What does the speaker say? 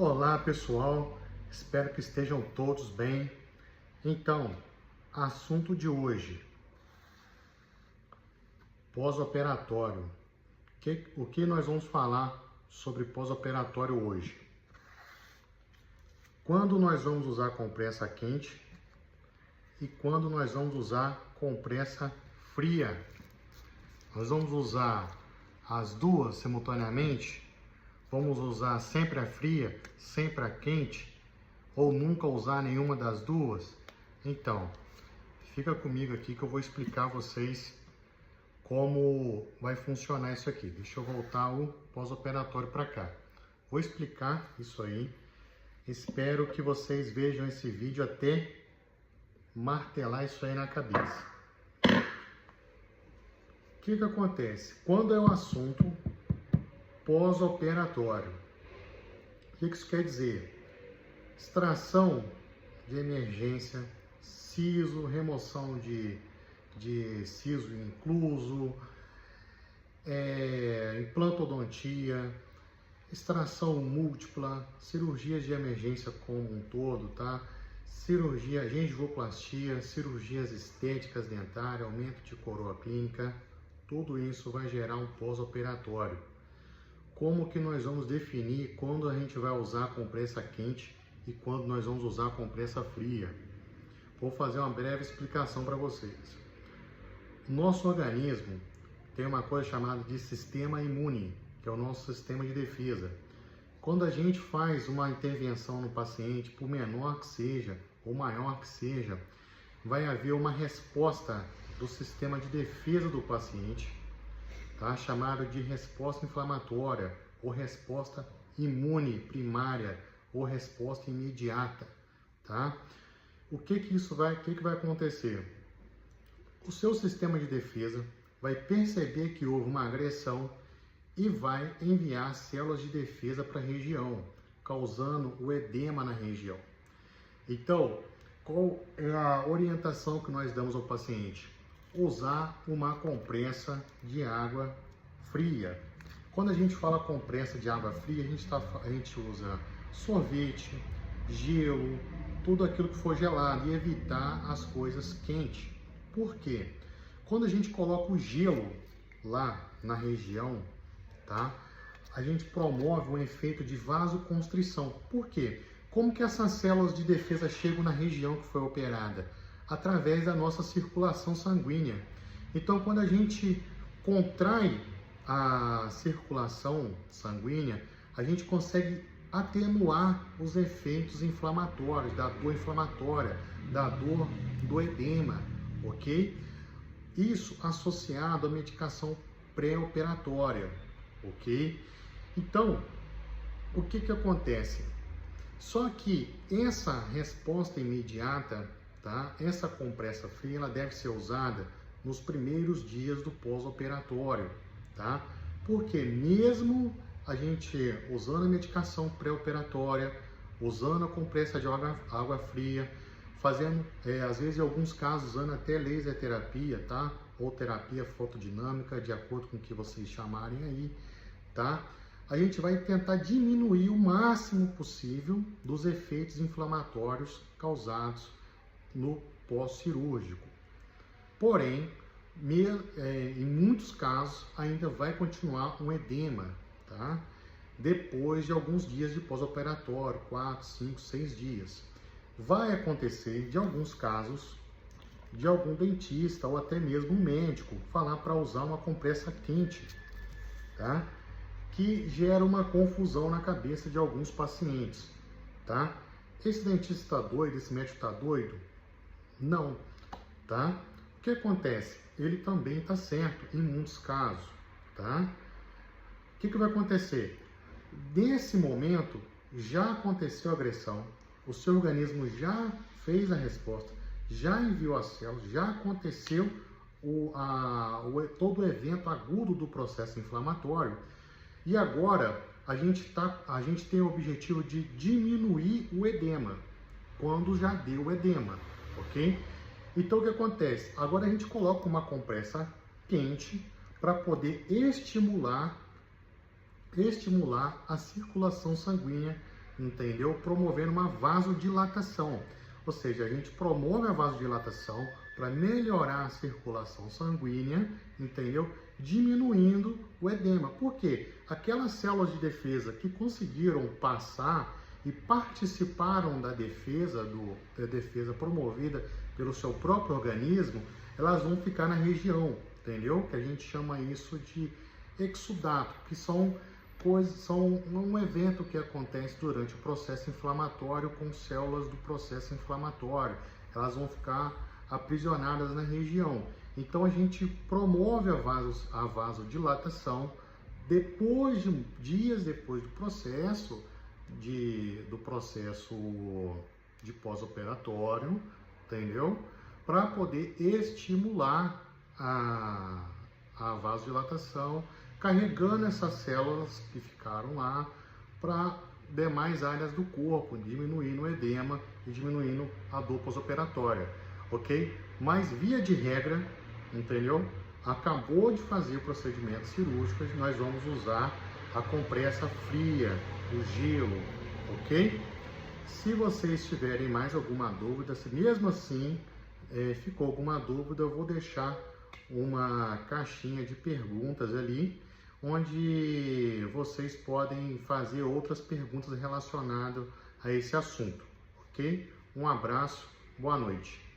Olá pessoal, espero que estejam todos bem. Então, assunto de hoje, pós-operatório. O que nós vamos falar sobre pós-operatório hoje? Quando nós vamos usar compressa quente e quando nós vamos usar compressa fria. Nós vamos usar as duas simultaneamente? Vamos usar sempre a fria, sempre a quente? Ou nunca usar nenhuma das duas? Então, fica comigo aqui que eu vou explicar a vocês como vai funcionar isso aqui. Deixa eu voltar o pós-operatório para cá. Vou explicar isso aí. Espero que vocês vejam esse vídeo até martelar isso aí na cabeça. O que acontece? Quando é um assunto pós-operatório, o que isso quer dizer? Extração de emergência, siso, remoção de siso incluso, implantodontia, extração múltipla, cirurgias de emergência como um todo, tá? Cirurgia, gengivoplastia, cirurgias estéticas dentárias, aumento de coroa clínica, tudo isso vai gerar um pós-operatório. Como que nós vamos definir quando a gente vai usar a compressa quente e quando nós vamos usar a compressa fria? Vou fazer uma breve explicação para vocês. O nosso organismo tem uma coisa chamada de sistema imune, que é o nosso sistema de defesa. Quando a gente faz uma intervenção no paciente, por menor que seja ou maior que seja, vai haver uma resposta do sistema de defesa do paciente, tá? Chamada de resposta inflamatória ou resposta imune primária ou resposta imediata, tá? O que vai acontecer? O seu sistema de defesa vai perceber que houve uma agressão e vai enviar células de defesa para a região, causando o edema na região. Então, qual é a orientação que nós damos ao paciente? Usar uma compressa de água fria. Quando a gente fala compressa de água fria, a gente usa sorvete, gelo, tudo aquilo que for gelado e evitar as coisas quentes. Por quê? Quando a gente coloca o gelo lá na região, tá? A gente promove um efeito de vasoconstrição. Por quê? Como que essas células de defesa chegam na região que foi operada? Através da nossa circulação sanguínea. Então, quando a gente contrai a circulação sanguínea, a gente consegue atenuar os efeitos inflamatórios, da dor inflamatória, da dor do edema, ok? Isso associado à medicação pré-operatória, ok? Então, o que acontece? Só que essa resposta imediata, tá? Essa compressa fria, ela deve ser usada nos primeiros dias do pós-operatório, tá? Porque mesmo a gente usando a medicação pré-operatória, usando a compressa de água fria, fazendo, às vezes em alguns casos, usando até laser terapia, tá? Ou terapia fotodinâmica, de acordo com o que vocês chamarem aí, tá? A gente vai tentar diminuir o máximo possível dos efeitos inflamatórios causados no pós-cirúrgico. Porém, em muitos casos, ainda vai continuar um edema, tá? Depois de alguns dias de pós-operatório, 4, 5, 6 dias. Vai acontecer, de alguns casos, de algum dentista ou até mesmo um médico falar para usar uma compressa quente, tá? Que gera uma confusão na cabeça de alguns pacientes, tá? Esse dentista está doido, esse médico está doido? Não, tá? O que acontece? Ele também está certo em muitos casos, tá? O que vai acontecer? Nesse momento, já aconteceu a agressão, o seu organismo já fez a resposta, já enviou as células, já aconteceu todo o evento agudo do processo inflamatório. E agora a gente tem o objetivo de diminuir o edema, quando já deu o edema, ok? Então o que acontece? Agora a gente coloca uma compressa quente para poder estimular a circulação sanguínea entendeu? Promovendo uma vasodilatação. Ou seja, a gente promove a vasodilatação para melhorar a circulação sanguínea, entendeu? Diminuindo o edema. Por quê? Aquelas células de defesa que conseguiram passar e participaram da defesa promovida pelo seu próprio organismo, elas vão ficar na região, entendeu? Que a gente chama isso de exudato, que são um evento que acontece durante o processo inflamatório com células do processo inflamatório. Elas vão ficar aprisionadas na região. Então a gente promove a vasodilatação dias depois do processo de pós-operatório, entendeu? Para poder estimular a vasodilatação, carregando essas células que ficaram lá para demais áreas do corpo, diminuindo o edema e diminuindo a dor pós-operatória, ok? Mas via de regra, entendeu? Acabou de fazer o procedimento cirúrgico, nós vamos usar a compressa fria, o gelo, ok? Se vocês tiverem mais alguma dúvida, se mesmo assim ficou alguma dúvida, eu vou deixar uma caixinha de perguntas ali, onde vocês podem fazer outras perguntas relacionadas a esse assunto, ok? Um abraço, boa noite.